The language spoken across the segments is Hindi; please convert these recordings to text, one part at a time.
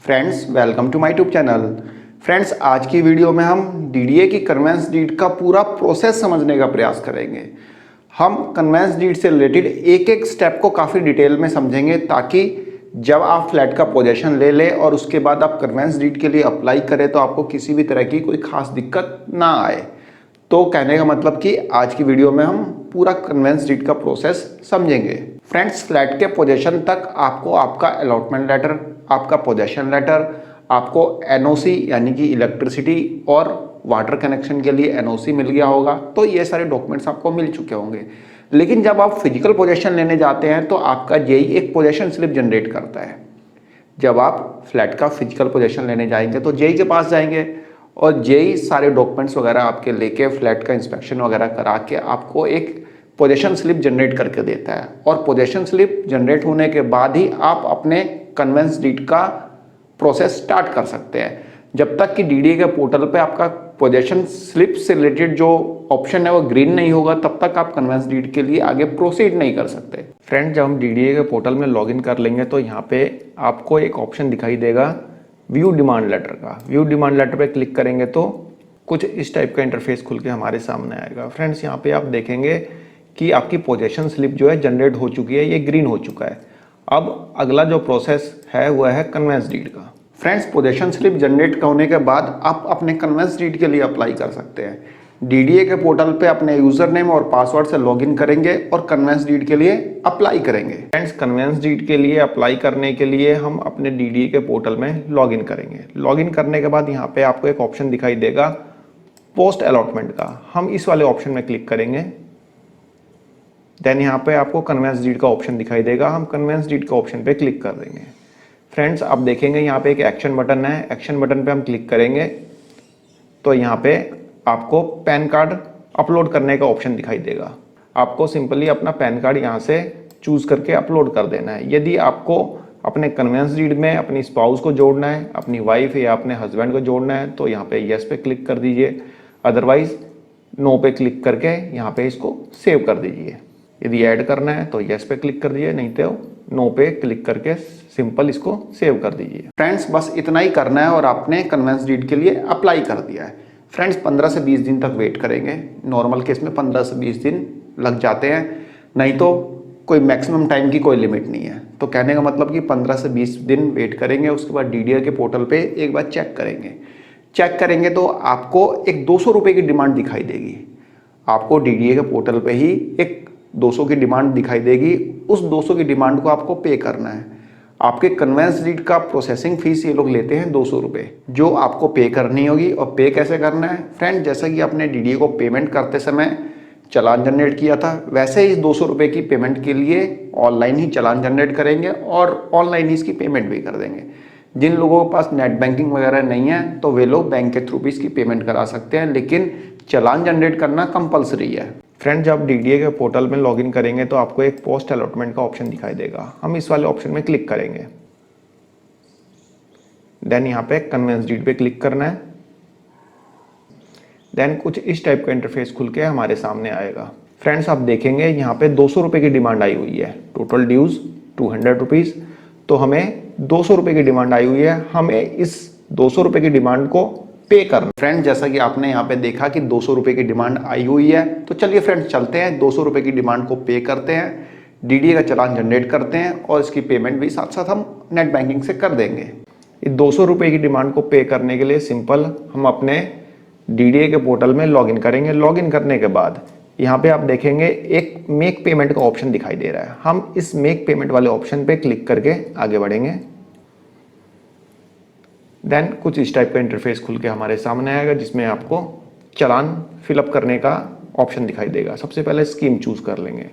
Friends welcome to my YouTube channel. Friends आज की वीडियो में हम डीडीए की कन्वेंस डीड का पूरा प्रोसेस समझने का प्रयास करेंगे। हम कन्वेंस डीड से रिलेटेड एक एक स्टेप को काफ़ी डिटेल में समझेंगे ताकि जब आप फ्लैट का पोजेशन ले लें और उसके बाद आप कन्वेंस डीड के लिए अप्लाई करें तो आपको किसी भी तरह की कोई खास दिक्कत ना आए। तो कहने का मतलब कि आज की वीडियो में हम पूरा कन्वेंस डीड का प्रोसेस समझेंगे। फ्रेंड्स फ्लैट के पोजेशन तक आपको आपका अलॉटमेंट लेटर, आपका पोजेशन लेटर, आपको एनओसी यानी कि इलेक्ट्रिसिटी और वाटर कनेक्शन के लिए एनओसी मिल गया होगा। तो ये सारे डॉक्यूमेंट्स आपको मिल चुके होंगे। लेकिन जब आप फिजिकल पोजेशन लेने जाते हैं तो आपका जेई एक पोजेशन स्लिप जनरेट करता है। जब आप फ्लैट का फिजिकल पोजेशन लेने जाएंगे तो जेई के पास जाएंगे और जेई सारे डॉक्यूमेंट्स वगैरह आपके लेके फ्लैट का इंस्पेक्शन वगैरह करा के आपको एक पोजेशन स्लिप जनरेट करके देता है। और पोजेशन स्लिप जनरेट होने के बाद ही आप अपने कन्वेंस डीड का प्रोसेस स्टार्ट कर सकते हैं। जब तक कि डीडीए के पोर्टल पे आपका पोजेशन स्लिप से रिलेटेड जो ऑप्शन है वो ग्रीन नहीं होगा तब तक आप कन्वेंस डीड के लिए आगे प्रोसीड नहीं कर सकते। फ्रेंड जब हम डीडीए के पोर्टल में लॉगिन कर लेंगे तो यहाँ पे आपको एक ऑप्शन दिखाई देगा व्यू डिमांड लेटर का। व्यू डिमांड लेटर पे क्लिक करेंगे तो कुछ इस टाइप का इंटरफेस खुल के हमारे सामने आएगा। फ्रेंड्स यहाँ पे आप देखेंगे कि आपकी पोजेशन स्लिप जो है जनरेट हो चुकी है, ये ग्रीन हो चुका है। अब अगला जो प्रोसेस है वह है कन्वेंस डीड का। फ्रेंड्स पोजेशन स्लिप जनरेट होने के बाद आप अपने कन्वेंस डीड के लिए अप्लाई कर सकते हैं। डीडीए के पोर्टल पे अपने यूजर नेम और पासवर्ड से लॉगिन करेंगे और कन्वेंस डीड के लिए अप्लाई करेंगे। फ्रेंड्स कन्वेंस डीड के लिए अप्लाई करने के लिए हम अपने डीडीए के पोर्टल में लॉगिन करेंगे। लॉगिन करने के बाद यहाँ पे आपको एक ऑप्शन दिखाई देगा पोस्ट अलॉटमेंट का। हम इस वाले ऑप्शन में क्लिक करेंगे। देन यहाँ पे आपको कन्वेंस डीड का ऑप्शन दिखाई देगा। हम कन्वेंस डीड का ऑप्शन पे क्लिक कर देंगे। फ्रेंड्स आप देखेंगे यहाँ पे एक एक्शन बटन है। एक्शन बटन पे हम क्लिक करेंगे तो यहाँ पे आपको पैन कार्ड अपलोड करने का ऑप्शन दिखाई देगा। आपको सिंपली अपना पैन कार्ड यहाँ से चूज करके अपलोड कर देना है। यदि आपको अपने कन्वेंस डीड में अपनी स्पाउस को जोड़ना है, अपनी वाइफ या अपने हस्बैंड को जोड़ना है तो यहाँ पे यस पे क्लिक कर दीजिए। अदरवाइज नो पे क्लिक करके यहाँ पे इसको सेव कर दीजिए। यदि ऐड करना है तो यस पे क्लिक कर दीजिए, नहीं तो नो पे क्लिक करके सिंपल इसको सेव कर दीजिए। फ्रेंड्स बस इतना ही करना है और आपने कन्वेंस डीड के लिए अप्लाई कर दिया है। फ्रेंड्स 15 से 20 दिन तक वेट करेंगे। नॉर्मल केस में 15 से 20 दिन लग जाते हैं, नहीं तो कोई मैक्सिमम टाइम की कोई लिमिट नहीं है। तो कहने का मतलब कि 15 से 20 दिन वेट करेंगे। उसके बाद डीडीए के पोर्टल पे एक बार चेक करेंगे। चेक करेंगे तो आपको एक 200 रुपये की डिमांड दिखाई देगी। आपको डीडीए के पोर्टल पे ही एक 200 की डिमांड दिखाई देगी। उस 200 की डिमांड को आपको पे करना है। आपके कन्वेंस डीड का प्रोसेसिंग फीस ये लोग लेते हैं 200 रुपये, जो आपको पे करनी होगी। और पे कैसे करना है फ्रेंड, जैसा कि आपने डीडीए को पेमेंट करते समय चालान जनरेट किया था वैसे ही इस 200 रुपये की पेमेंट के लिए ऑनलाइन ही चालान जनरेट करेंगे और ऑनलाइन ही इसकी पेमेंट भी कर देंगे। जिन लोगों के पास नेट बैंकिंग वगैरह नहीं है तो वे लोग बैंक के थ्रू भी इसकी पेमेंट करा सकते हैं, लेकिन चालान जनरेट करना कंपलसरी है। फ्रेंड जब डीडीए के पोर्टल में लॉगिन करेंगे तो आपको एक पोस्ट अलॉटमेंट का ऑप्शन दिखाई देगा। हम इस वाले ऑप्शन में क्लिक करेंगे। देन यहाँ पे कन्वेंस डीड पे क्लिक करना है। देन कुछ इस टाइप का इंटरफेस खुल के हमारे सामने आएगा। फ्रेंड्स आप देखेंगे यहाँ पे 200 रुपये की डिमांड आई हुई है। Total dues 200 rupees. तो हमें 200 रुपये की डिमांड आई हुई है। हमें इस 200 रुपये की डिमांड को पे करना। फ्रेंड जैसा कि आपने यहाँ पे देखा कि 200 रुपये की डिमांड आई हुई है, तो चलिए फ्रेंड्स चलते हैं 200 रुपये की डिमांड को पे करते हैं, डीडीए का चालान जनरेट करते हैं और इसकी पेमेंट भी साथ साथ हम नेट बैंकिंग से कर देंगे। इस 200 रुपये की डिमांड को पे करने के लिए सिंपल हम अपने डीडीए के पोर्टल में लॉगिन करेंगे। लॉगिन करने के बाद यहाँ पे आप देखेंगे एक मेक पेमेंट का ऑप्शन दिखाई दे रहा है। हम इस मेक पेमेंट वाले ऑप्शन पे क्लिक करके आगे बढ़ेंगे। देन कुछ इस टाइप का इंटरफेस खुल के हमारे सामने आएगा जिसमें आपको चालान फिलअप करने का ऑप्शन दिखाई देगा। सबसे पहले स्कीम चूज कर लेंगे।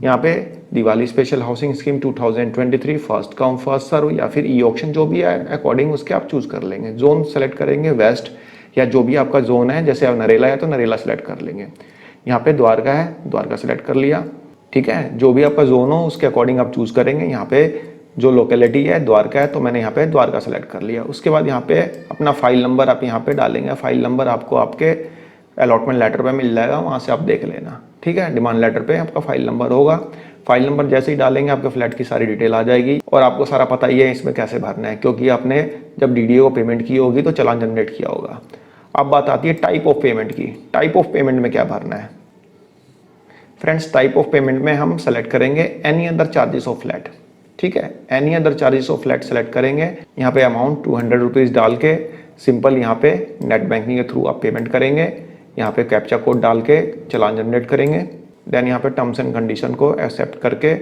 यहाँ पे Diwali special housing scheme 2023 first come first serve या फिर ई ऑक्शन जो भी है अकॉर्डिंग उसके आप चूज कर लेंगे। जोन सेलेक्ट करेंगे वेस्ट या जो भी आपका जोन है, जैसे आप नरेला है तो नरेला सेलेक्ट कर लेंगे। यहाँ पे द्वारका है, द्वारका सेलेक्ट कर लिया। ठीक है, जो भी आपका जोन हो उसके अकॉर्डिंग आप चूज करेंगे। यहाँ पे जो लोकेलिटी है द्वारका है तो मैंने यहाँ पे द्वारका सेलेक्ट कर लिया। उसके बाद यहाँ पे अपना फाइल नंबर आप यहाँ पे डालेंगे। फाइल नंबर आपको आपके अलॉटमेंट लेटर पे मिल जाएगा, वहाँ से आप देख लेना। ठीक है, डिमांड लेटर पे आपका फाइल नंबर होगा, फाइल नंबर जैसे ही डालेंगे आपके फ्लैट की सारी डिटेल आ जाएगी और आपको सारा पता ही है इसमें कैसे भरना है, क्योंकि आपने जब डीडीए को पेमेंट की होगी तो चालान जनरेट किया होगा। अब बात आती है टाइप ऑफ पेमेंट की। टाइप ऑफ पेमेंट में क्या भरना है फ्रेंड्स? टाइप ऑफ पेमेंट में हम सेलेक्ट करेंगे any other charges of flat. ठीक है, any other charges of flat select करेंगे। यहाँ पे अमाउंट 200 रुपीज़ डाल के सिंपल यहाँ पे नेट बैंकिंग के थ्रू आप पेमेंट करेंगे। यहाँ पे कैप्चा कोड डाल के चालान जनरेट करेंगे। देन यहाँ पे टर्म्स एंड कंडीशन को एक्सेप्ट करके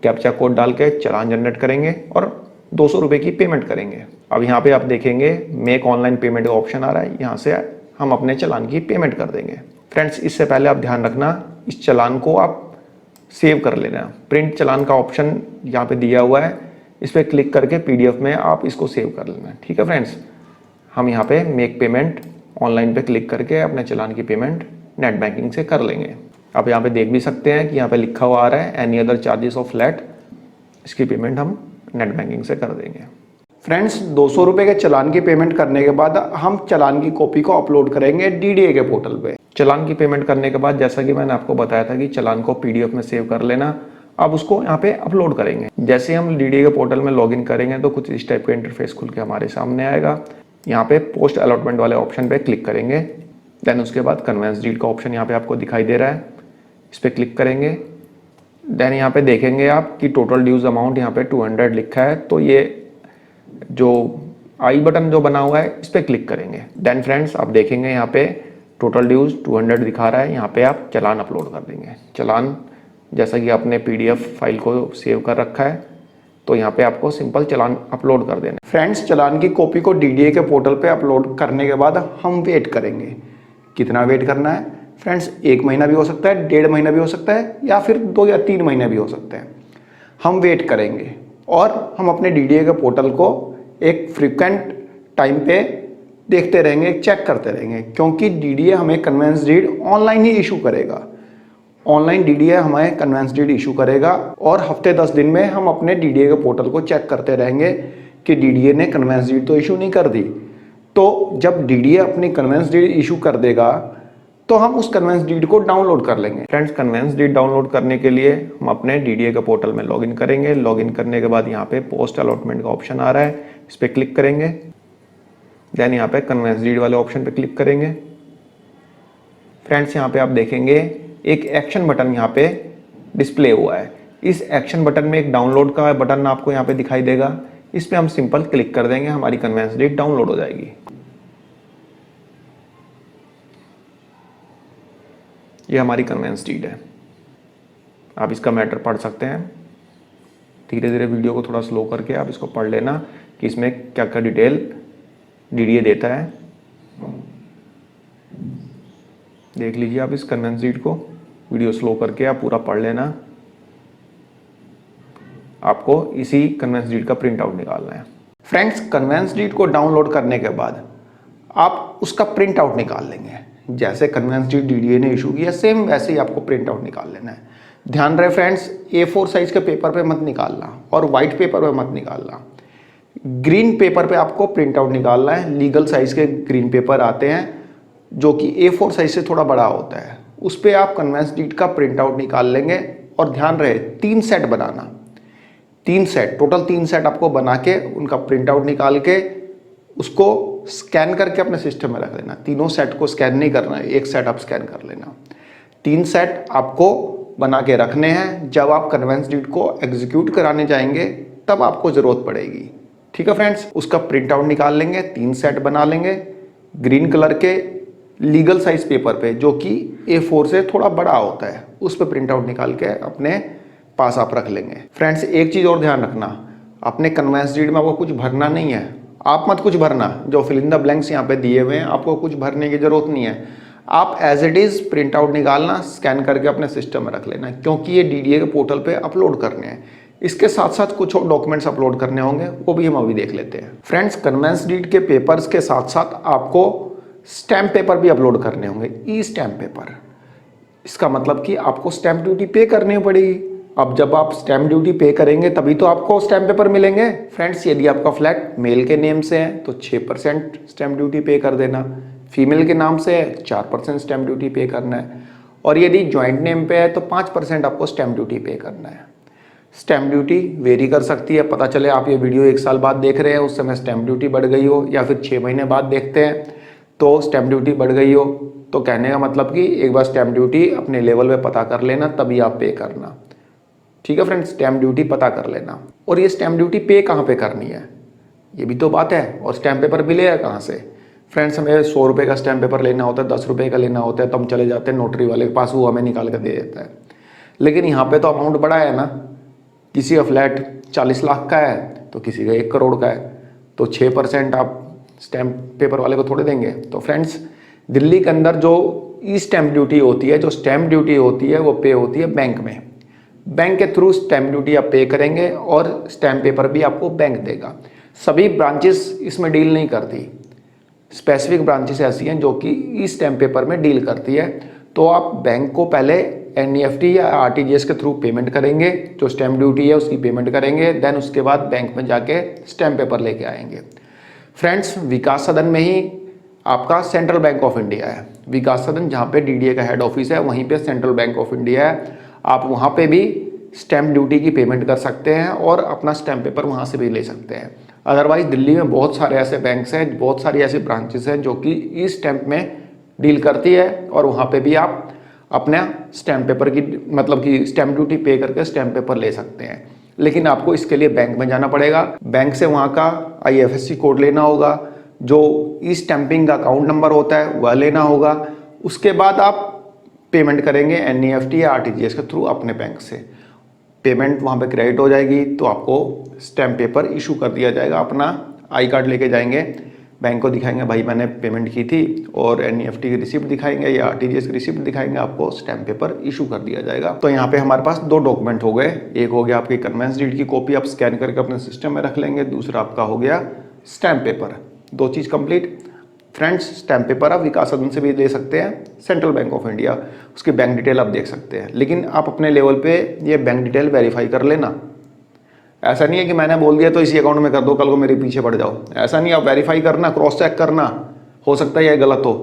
कैप्चा कोड डाल के चालान जनरेट करेंगे और 200 रुपये की पेमेंट करेंगे। अब यहाँ पे आप देखेंगे मेक ऑनलाइन पेमेंट का ऑप्शन आ रहा है, यहाँ से हम अपने चालान की पेमेंट कर देंगे। फ्रेंड्स, इससे पहले आप ध्यान रखना, इस चालान को आप सेव कर लेना। प्रिंट चालान का ऑप्शन यहाँ पे दिया हुआ है, इस पर क्लिक करके PDF में आप इसको सेव कर लेना। ठीक है फ्रेंड्स, हम यहाँ पे मेक पेमेंट ऑनलाइन पे क्लिक करके अपने चालान की पेमेंट नेट बैंकिंग से कर लेंगे। आप यहाँ पे देख भी सकते हैं कि यहाँ पे लिखा हुआ आ रहा है any other charges of flat, इसकी पेमेंट हम नेट बैंकिंग से कर देंगे। फ्रेंड्स, 200 रुपये के चालान की पेमेंट करने के बाद हम चालान की कॉपी को अपलोड करेंगे DDA के पोर्टल पे। चालान की पेमेंट करने के बाद जैसा कि मैंने आपको बताया था कि चालान को PDF में सेव कर लेना, अब उसको यहाँ पे अपलोड करेंगे। जैसे हम DDA के पोर्टल में लॉगिन करेंगे तो कुछ इस टाइप का इंटरफेस खुल के हमारे सामने आएगा। यहाँ पे पोस्ट अलॉटमेंट वाले ऑप्शन पे क्लिक करेंगे। देन उसके बाद कन्वेंस डीड का ऑप्शन यहाँ पे आपको दिखाई दे रहा है, इस पर क्लिक करेंगे। देन यहाँ पे देखेंगे आप कि टोटल ड्यूज अमाउंट यहाँ पे 200 लिखा है, तो ये जो आई बटन जो बना हुआ है इस पर क्लिक करेंगे। देन फ्रेंड्स, आप देखेंगे यहाँ पे टोटल ड्यूज 200 दिखा रहा है, यहाँ पे आप चालान अपलोड कर देंगे। चालान जैसा कि आपने PDF फाइल को सेव कर रखा है, तो यहाँ पे आपको सिंपल चालान अपलोड कर देना। फ्रेंड्स, चालान की कॉपी को DDA के पोर्टल पे अपलोड करने के बाद हम वेट करेंगे। कितना वेट करना है फ्रेंड्स? 1 महीना भी हो सकता है, 1.5 महीना भी हो सकता है, या फिर 2 या 3 महीने भी हो सकते हैं। हम वेट करेंगे और हम अपने DDA के पोर्टल को एक फ्रिक्वेंट टाइम पे देखते रहेंगे, चेक करते रहेंगे, क्योंकि DDA हमें कन्वेंस डीड ऑनलाइन ही इशू करेगा। ऑनलाइन DDA हमें कन्वेंस डीड इशू करेगा और हफ्ते 10 दिन में हम अपने DDA के पोर्टल को चेक करते रहेंगे कि DDA ने कन्वेंस डीड तो इशू नहीं कर दी। तो जब DDA अपनी कन्वेंस डीड इशू कर देगा तो हम उस कन्वेंस डीड को डाउनलोड कर लेंगे। फ्रेंड्स, कन्वेंस डीड डाउनलोड करने के लिए हम अपने DDA के पोर्टल में लॉगिन करेंगे। लॉगिन करने के बाद यहाँ पे पोस्ट अलॉटमेंट का ऑप्शन आ रहा है, इस पर क्लिक करेंगे। देन यहाँ पे कन्वेंस डीड वाले ऑप्शन पे क्लिक करेंगे। फ्रेंड्स, यहाँ पे आप देखेंगे एक एक्शन बटन यहाँ पे डिस्प्ले हुआ है। इस एक्शन बटन में एक डाउनलोड का बटन आपको यहाँ पे दिखाई देगा, इस पे हम सिंपल क्लिक कर देंगे, हमारी कन्वेंस डीड डाउनलोड हो जाएगी। ये हमारी कन्वेंस डीड है। आप इसका मैटर पढ़ सकते हैं। धीरे धीरे वीडियो को थोड़ा स्लो करके आप इसको पढ़ लेना कि इसमें क्या क्या डिटेल DDA देता है। देख लीजिए आप इस कन्वेंस डीड को, वीडियो स्लो करके आप पूरा पढ़ लेना। आपको इसी कन्वेंस डीड का प्रिंट आउट निकालना है। फ्रेंड्स, कन्वेंस डीड को डाउनलोड करने के बाद आप उसका प्रिंट आउट निकाल लेंगे। जैसे कन्वेंस डीड DDA ने इशू किया सेम वैसे ही आपको प्रिंट आउट निकाल लेना है। ध्यान रहे फ्रेंड्स, A4 साइज के पेपर पे मत निकालना और वाइट पेपर पे मत निकालना। ग्रीन पेपर पे आपको प्रिंट आउट निकालना है। लीगल साइज के ग्रीन पेपर आते हैं जो कि A4 साइज से थोड़ा बड़ा होता है, उस पर आप कन्वेंस डीड का प्रिंट आउट निकाल लेंगे। और ध्यान रहे 3 सेट बनाना, 3 सेट, टोटल 3 सेट आपको बना के उनका प्रिंट आउट निकाल के उसको स्कैन करके अपने सिस्टम में रख लेना। तीनों सेट को स्कैन नहीं करना है, एक सेट आप स्कैन कर लेना। 3 सेट आपको बना के रखने हैं। जब आप कन्वेंस डीड को एग्जीक्यूट कराने जाएंगे तब आपको ज़रूरत पड़ेगी। ठीक है फ्रेंड्स, उसका प्रिंट आउट निकाल लेंगे, 3 सेट बना लेंगे ग्रीन कलर के लीगल साइज पेपर पे जो कि A4 से थोड़ा बड़ा होता है, उस पर प्रिंट आउट निकाल के अपने पास आप रख लेंगे। फ्रेंड्स, एक चीज़ और ध्यान रखना, अपने कन्वेंस डीड में आपको कुछ भरना नहीं है। आप मत कुछ भरना, जो फिल इन द ब्लैंक्स यहाँ पे दिए हुए हैं आपको कुछ भरने की ज़रूरत नहीं है। आप as it is print out निकालना, स्कैन करके अपने सिस्टम में रख लेना, क्योंकि ये DDA के पोर्टल पे अपलोड करने हैं। इसके साथ साथ कुछ और डॉक्यूमेंट्स अपलोड करने होंगे, वो भी हम अभी देख लेते हैं। फ्रेंड्स, कन्वेंस डीड के पेपर्स के साथ साथ आपको स्टैम्प पेपर भी अपलोड करने होंगे, ई-स्टैम्प पेपर। इसका मतलब कि आपको स्टैम्प ड्यूटी पे करनी पड़ेगी। अब जब आप स्टैम्प ड्यूटी पे करेंगे तभी तो आपको स्टैम्प पेपर मिलेंगे। फ्रेंड्स, यदि आपका फ्लैट मेल के नेम से है तो 6% स्टैम्प ड्यूटी पे कर देना। फीमेल के नाम से है 4% स्टैम्प ड्यूटी पे करना है, और यदि जॉइंट नेम पे है तो 5% आपको स्टैम्प ड्यूटी पे करना है। स्टैम्प ड्यूटी वेरी कर सकती है, पता चले आप ये वीडियो 1 साल बाद देख रहे हैं उस समय स्टैम्प ड्यूटी बढ़ गई हो, या फिर 6 महीने बाद देखते हैं तो स्टैम्प ड्यूटी बढ़ गई हो। तो कहने का मतलब कि एक बार स्टैम्प ड्यूटी अपने लेवल पे पता कर लेना, तभी आप पे करना। ठीक है फ्रेंड्स, स्टैम्प ड्यूटी पता कर लेना। और ये स्टैम्प ड्यूटी पे कहाँ पे करनी है, ये भी तो बात है। और स्टैम्प पेपर भी लेगा कहाँ से? फ्रेंड्स, हमें 100 रुपये का स्टैम्प पेपर लेना होता है, 10 रुपये का लेना होता है, तो हम चले जाते हैं नोटरी वाले के पास, वो हमें निकाल कर दे देता है। लेकिन यहाँ पे तो अमाउंट बड़ा है ना, किसी का फ्लैट 40 लाख का है तो किसी का 1 करोड़ का है, तो 6% आप स्टैम्प पेपर वाले को थोड़े देंगे। तो फ्रेंड्स, दिल्ली के अंदर जो ई स्टैम्प ड्यूटी होती है, जो स्टैम्प ड्यूटी होती है, वो पे होती है बैंक में। बैंक के थ्रू स्टैम्प ड्यूटी आप पे करेंगे और स्टैम्प पेपर भी आपको बैंक देगा। सभी ब्रांचेस इसमें डील नहीं करती, स्पेसिफिक ब्रांचेस ऐसी हैं जो कि ई स्टैम्प पेपर में डील करती है। तो आप बैंक को पहले NEFT या RTGS के थ्रू पेमेंट करेंगे, जो स्टैम्प ड्यूटी है उसकी पेमेंट करेंगे, देन उसके बाद बैंक में जाके स्टैम्प पेपर लेके आएंगे। फ्रेंड्स, विकास सदन में ही आपका सेंट्रल बैंक ऑफ इंडिया है। विकास सदन जहाँ पे DDA का हेड ऑफिस है, वहीं पे सेंट्रल बैंक ऑफ इंडिया है। आप वहाँ पे भी स्टैम्प ड्यूटी की पेमेंट कर सकते हैं और अपना स्टैम्प पेपर वहाँ से भी ले सकते हैं। अदरवाइज दिल्ली में बहुत सारे ऐसे बैंक्स हैं, बहुत सारी ऐसी ब्रांचेस हैं जो कि ई स्टैम्प में डील करती है, और वहाँ पे भी आप अपना स्टैम्प पेपर की मतलब कि स्टैम्प ड्यूटी पे करके स्टैम्प पेपर ले सकते हैं। लेकिन आपको इसके लिए बैंक में जाना पड़ेगा, बैंक से वहाँ का IFSC कोड लेना होगा, जो ई स्टैम्पिंग का अकाउंट नंबर होता है वह लेना होगा। उसके बाद आप पेमेंट करेंगे NEFT या RTGS के थ्रू अपने बैंक से। पेमेंट वहाँ पे क्रेडिट हो जाएगी तो आपको स्टैम्प पेपर इशू कर दिया जाएगा। अपना आई कार्ड लेके जाएंगे, बैंक को दिखाएंगे भाई मैंने पेमेंट की थी, और NEFT की रिसिप्ट दिखाएंगे या RTGS की रिसिप्ट दिखाएंगे, आपको स्टैम्प पेपर इशू कर दिया जाएगा। तो यहाँ पे हमारे पास 2 डॉक्यूमेंट हो गए। एक हो गया आपकी कन्वेंस डीड की कॉपी, आप स्कैन करके अपने सिस्टम में रख लेंगे। दूसरा आपका हो गया स्टैम्प पेपर। 2 चीज़ कंप्लीट। फ्रेंड्स, स्टैम्प पेपर आप विकास सदन से भी ले सकते हैं, सेंट्रल बैंक ऑफ इंडिया, उसकी बैंक डिटेल आप देख सकते हैं। लेकिन आप अपने लेवल पे ये बैंक डिटेल वेरीफाई कर लेना। ऐसा नहीं है कि मैंने बोल दिया तो इसी अकाउंट में कर दो, कल को मेरे पीछे पड़ जाओ, ऐसा नहीं। आप वेरीफाई करना, क्रॉस चेक करना, हो सकता है ये गलत हो।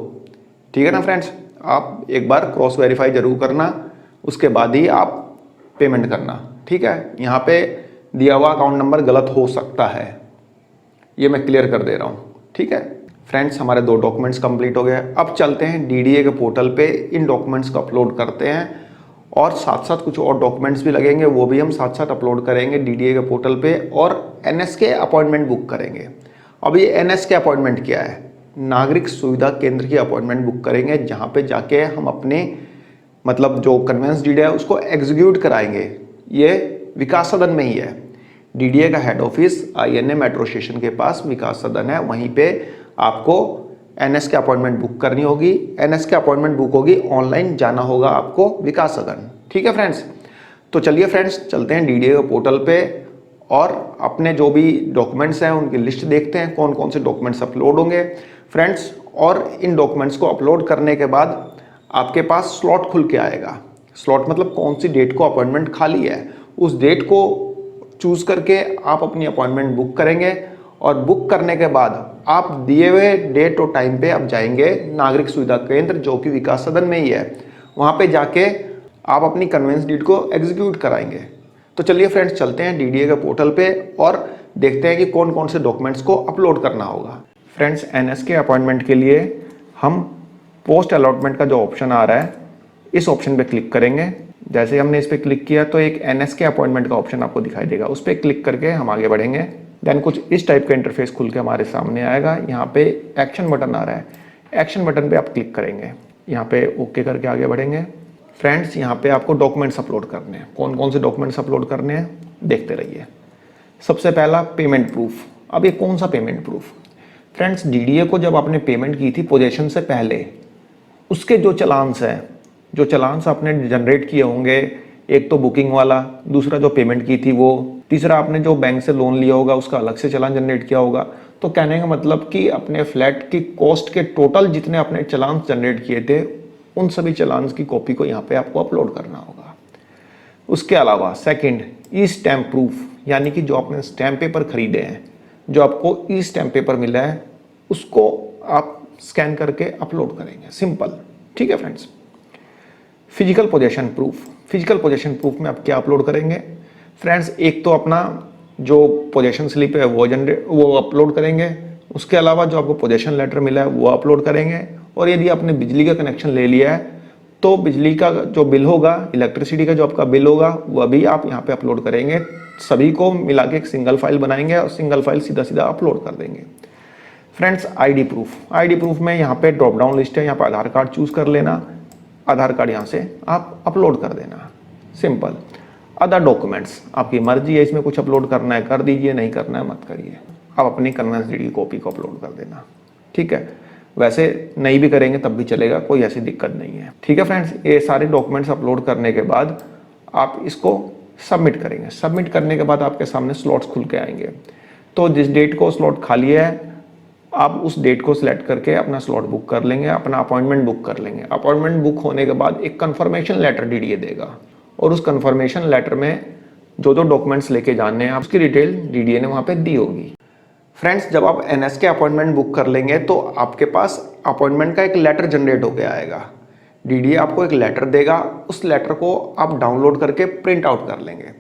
ठीक है ना फ्रेंड्स, आप एक बार क्रॉस वेरीफाई जरूर करना, उसके बाद ही आप पेमेंट करना। ठीक है, यहाँ पे दिया हुआ अकाउंट नंबर गलत हो सकता है, ये मैं क्लियर कर दे रहा हूँ। ठीक है फ्रेंड्स, हमारे 2 डॉक्यूमेंट्स कंप्लीट हो गए। अब चलते हैं DDA के पोर्टल पे, इन डॉक्यूमेंट्स को अपलोड करते हैं, और साथ साथ कुछ और डॉक्यूमेंट्स भी लगेंगे, वो भी हम साथ साथ अपलोड करेंगे DDA के पोर्टल पे, और NSK अपॉइंटमेंट बुक करेंगे। अब ये NSK अपॉइंटमेंट क्या है? नागरिक सुविधा केंद्र की अपॉइंटमेंट बुक करेंगे, जहाँ पे जाके हम अपने मतलब जो कन्वेंस डीड है उसको एग्जीक्यूट कराएंगे। ये विकास सदन में ही है। DDA का head office INA metro station के पास विकास सदन है, वहीं पे आपको NSK अपॉइंटमेंट बुक करनी होगी। NSK अपॉइंटमेंट बुक होगी, ऑनलाइन जाना होगा आपको विकास सदन। ठीक है फ्रेंड्स, तो चलिए फ्रेंड्स चलते हैं DDA के पोर्टल पे और अपने जो भी डॉक्यूमेंट्स हैं उनकी लिस्ट देखते हैं, कौन कौन से डॉक्यूमेंट्स अपलोड होंगे फ्रेंड्स। और इन डॉक्यूमेंट्स को अपलोड करने के बाद आपके पास स्लॉट खुल के आएगा। स्लॉट मतलब कौन सी डेट को अपॉइंटमेंट खाली है, उस डेट को चूज करके आप अपनी अपॉइंटमेंट बुक करेंगे, और बुक करने के बाद आप दिए हुए डेट और टाइम पे आप जाएंगे नागरिक सुविधा केंद्र, जो कि विकास सदन में ही है। वहाँ पे जाके आप अपनी कन्वेंस डीड को एग्जीक्यूट कराएंगे। तो चलिए फ्रेंड्स चलते हैं DDA के पोर्टल पे और देखते हैं कि कौन कौन से डॉक्यूमेंट्स को अपलोड करना होगा। फ्रेंड्स, NSK अपॉइंटमेंट के लिए हम पोस्ट अलॉटमेंट का जो ऑप्शन आ रहा है, इस ऑप्शन पे क्लिक करेंगे। जैसे हमने इस पर क्लिक किया तो एक NSK अपॉइंटमेंट का ऑप्शन आपको दिखाई देगा, उस पर क्लिक करके हम आगे बढ़ेंगे। देन कुछ इस टाइप का इंटरफेस खुल के हमारे सामने आएगा। यहाँ पे एक्शन बटन आ रहा है, एक्शन बटन पे आप क्लिक करेंगे, यहाँ पे ओके करके आगे बढ़ेंगे। फ्रेंड्स, यहाँ पे आपको डॉक्यूमेंट्स अपलोड करने हैं। कौन कौन से डॉक्यूमेंट्स अपलोड करने हैं देखते रहिए। सबसे पहला पेमेंट प्रूफ। अब ये कौन सा पेमेंट प्रूफ? फ्रेंड्स, DDA को जब आपने पेमेंट की थी पोजेशन से पहले, उसके जो चलान्स हैं, जो चलान्स आपने जनरेट किए होंगे, एक तो बुकिंग वाला, दूसरा जो पेमेंट की थी वो, तीसरा आपने जो बैंक से लोन लिया होगा उसका अलग से चालान जनरेट किया होगा। तो कहने का मतलब कि अपने फ्लैट की कॉस्ट के टोटल जितने अपने चालान जनरेट किए थे, उन सभी चालान की कॉपी को यहाँ पे आपको अपलोड करना होगा। उसके अलावा सेकंड, ई स्टैम्प प्रूफ, यानी कि जो आपने स्टैम्प पेपर खरीदे हैं, जो आपको ई स्टैम्प पेपर मिला है, उसको आप स्कैन करके अपलोड करेंगे, सिंपल। ठीक है friends. Physical possession proof, physical possession proof में आप क्या अपलोड करेंगे फ्रेंड्स, एक तो अपना जो पोजेशन स्लिप है वो अपलोड करेंगे, उसके अलावा जो आपको पोजेशन लेटर मिला है वो अपलोड करेंगे, और यदि आपने बिजली का कनेक्शन ले लिया है तो बिजली का जो बिल होगा, इलेक्ट्रिसिटी का जो आपका बिल होगा वह भी आप यहाँ पे अपलोड करेंगे। सभी को मिला के एक सिंगल फाइल बनाएंगे और सिंगल फाइल सीधा सीधा अपलोड कर देंगे। Friends ID proof, ID proof में यहाँ पे ड्रॉप डाउन लिस्ट है, यहाँ पे आधार कार्ड चूज कर लेना, आधार कार्ड यहाँ से आप अपलोड कर देना, सिंपल। अदर डॉक्यूमेंट्स आपकी मर्जी है, इसमें कुछ अपलोड करना है कर दीजिए, नहीं करना है मत करिए। आप अपनी कन्वेंस डीड की कॉपी को अपलोड कर देना, ठीक है। वैसे नहीं भी करेंगे तब भी चलेगा, कोई ऐसी दिक्कत नहीं है, ठीक है फ्रेंड्स। ये सारे डॉक्यूमेंट्स अपलोड करने के बाद आप इसको सबमिट करेंगे। सबमिट करने के बाद आपके सामने स्लॉट्स खुल के आएंगे। तो जिस डेट को स्लॉट खाली है आप उस डेट को सिलेक्ट करके अपना स्लॉट बुक कर लेंगे, अपना अपॉइंटमेंट बुक कर लेंगे। अपॉइंटमेंट बुक होने के बाद एक कंफर्मेशन लेटर डीडीए देगा, और उस कंफर्मेशन लेटर में जो जो डॉक्यूमेंट्स लेके जाने हैं उसकी डिटेल डीडीए ने वहाँ पे दी होगी। फ्रेंड्स जब आप एनएस के अपॉइंटमेंट बुक कर लेंगे तो आपके पास अपॉइंटमेंट का एक लेटर जनरेट होकर आएगा। डीडीए आपको एक लेटर देगा, उस लेटर को आप डाउनलोड करके प्रिंट आउट कर लेंगे,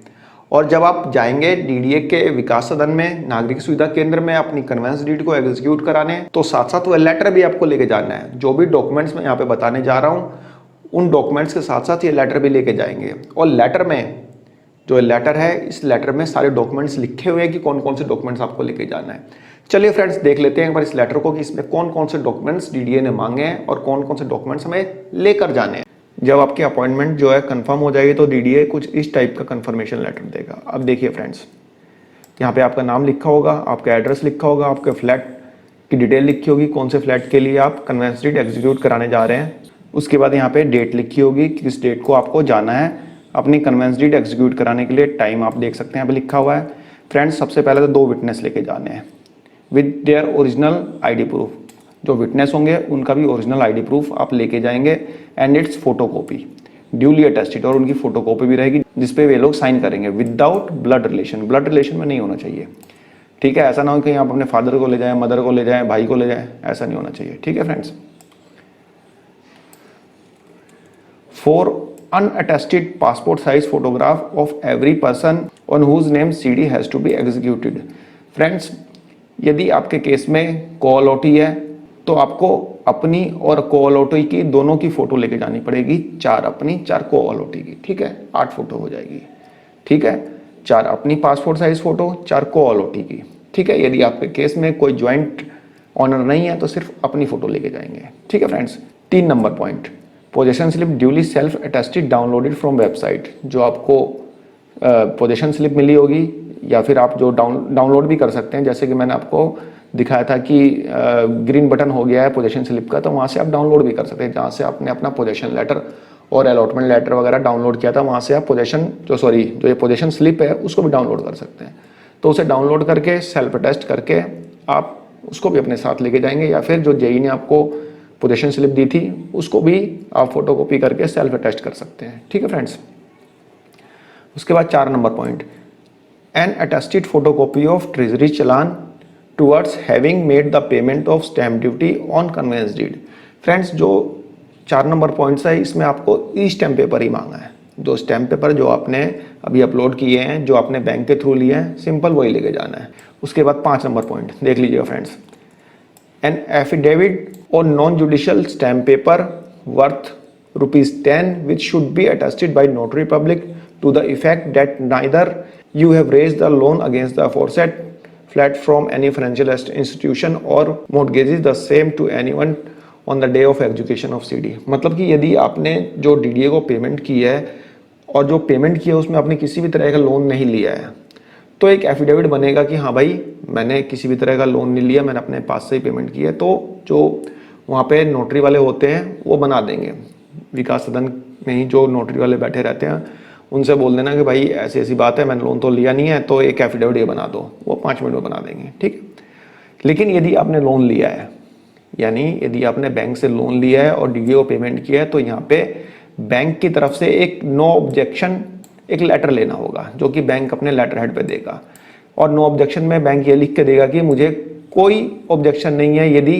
और जब आप जाएंगे डीडीए के विकास सदन में, नागरिक सुविधा केंद्र में अपनी कन्वेंस डीड को एग्जीक्यूट कराने, तो साथ साथ वह लेटर भी आपको लेके जाना है। जो भी डॉक्यूमेंट्स मैं यहाँ पे बताने जा रहा हूँ उन डॉक्यूमेंट्स के साथ साथ ये लेटर भी लेके जाएंगे, और लेटर में जो लेटर है इस लेटर में सारे डॉक्यूमेंट्स लिखे हुए हैं कि कौन कौन से डॉक्यूमेंट्स आपको लेके जाना है। चलिए फ्रेंड्स देख लेते हैं एक बार इस लेटर को कि इसमें कौन कौन से डॉक्यूमेंट्स डीडीए ने मांगे हैं और कौन कौन से डॉक्यूमेंट्स हमें लेकर जाने हैं। जब आपकी अपॉइंटमेंट जो है कंफर्म हो जाएगी तो डीडीए कुछ इस टाइप का कंफर्मेशन लेटर देगा। अब देखिए फ्रेंड्स, यहाँ पे आपका नाम लिखा होगा, आपका एड्रेस लिखा होगा, आपके फ्लैट की डिटेल लिखी होगी, कौन से फ्लैट के लिए आप कन्वेंस डीड एग्जीक्यूट कराने जा रहे हैं। उसके बाद यहाँ पे डेट लिखी होगी, किस डेट को आपको जाना है अपनी कन्वेंस डीड एग्जीक्यूट कराने के लिए। टाइम आप देख सकते हैं यहाँ पे लिखा हुआ है। फ्रेंड्स सबसे पहले तो 2 विटनेस लेके जाने हैं with their original ID proof. जो विटनेस होंगे उनका भी ओरिजिनल आईडी प्रूफ आप लेके जाएंगे, and it's photocopy duly attested, और उनकी फोटोकॉपी भी रहेगी जिसपे वे लोग साइन करेंगे। Without blood relation, blood relation में नहीं होना चाहिए, ठीक है। ऐसा ना हो कि आप अपने फादर को ले जाएं, मदर को ले जाएं, भाई को ले जाएं, ऐसा नहीं होना चाहिए, ठीक है friends. 4 unattested passport size photograph of every person on whose name CD has to be executed। Friends यदि आपके केस में कोअलॉटी है तो आपको अपनी और कोअलॉटी की दोनों की फोटो लेके जानी पड़ेगी, 4 अपनी 4 कोअलॉटी की, ठीक है। 8 फोटो हो जाएगी, ठीक है। 4 अपनी पासपोर्ट साइज फोटो, 4 कोअलॉटी की, ठीक है। यदि आपके केस में कोई ज्वाइंट ऑनर नहीं है तो सिर्फ अपनी फोटो लेके जाएंगे, ठीक है friends. 3 number point, possession slip duly self attested downloaded from website. जो आपको पोजेशन स्लिप मिली होगी या फिर आप जो डाउनलोड भी कर सकते हैं, जैसे कि मैंने आपको दिखाया था कि ग्रीन बटन हो गया है पोजेशन स्लिप का, तो वहाँ से आप डाउनलोड भी कर सकते हैं। जहाँ से आपने अपना पोजेशन लेटर और अलॉटमेंट लेटर वगैरह डाउनलोड किया था वहाँ से आप जो ये पोजेशन स्लिप है उसको भी डाउनलोड कर सकते हैं। तो उसे डाउनलोड करके सेल्फ अटेस्ट करके आप उसको भी अपने साथ लेके जाएंगे, या फिर जो जेई ने आपको पोजेशन स्लिप दी थी उसको भी आप फोटोकॉपी करके सेल्फ अटेस्ट कर सकते हैं, ठीक है फ्रेंड्स। उसके बाद 4 number point, an attested photocopy of treasury challan towards having made the payment of stamp duty on conveyance deed. Friends जो 4 नंबर पॉइंट्स है इसमें आपको ई स्टैम्प पेपर ही मांगा है। जो स्टैम्प पेपर जो आपने अभी अपलोड किए हैं, जो आपने बैंक के थ्रू लिए हैं, सिंपल वही लेके जाना है। उसके बाद 5 नंबर पॉइंट देख लीजिएगा फ्रेंड्स, एन एफिडेविट और non judicial stamp paper worth ₹10 which should be attested by notary public to the effect that neither you have raised the loan against the aforesaid flat from any financial institution or mortgages the same to anyone on the day of execution of CD। मतलब कि यदि आपने जो डीडीए को पेमेंट की है और जो पेमेंट किया है उसमें आपने किसी भी तरह का लोन नहीं लिया है, तो एक एफिडेविट बनेगा कि हाँ भाई मैंने किसी भी तरह का लोन नहीं लिया, मैंने अपने पास से ही पेमेंट की है। तो जो वहाँ पे नोटरी वाले होते हैं वो बना देंगे, विकास सदन में ही जो नोटरी वाले बैठे रहते हैं उनसे बोल देना कि भाई ऐसी ऐसी बात है, मैंने लोन तो लिया नहीं है, तो एक एफिडेविट ये बना दो, वो 5 मिनट में बना देंगे, ठीक है। लेकिन यदि आपने लोन लिया है, यानी यदि आपने बैंक से लोन लिया है और डीडीए को पेमेंट किया है, तो यहाँ पे बैंक की तरफ से एक नो ऑब्जेक्शन एक लेटर लेना होगा, जो कि बैंक अपने लेटर हेड पे देगा। और नो ऑब्जेक्शन में बैंक ये लिख के देगा कि मुझे कोई ऑब्जेक्शन नहीं है यदि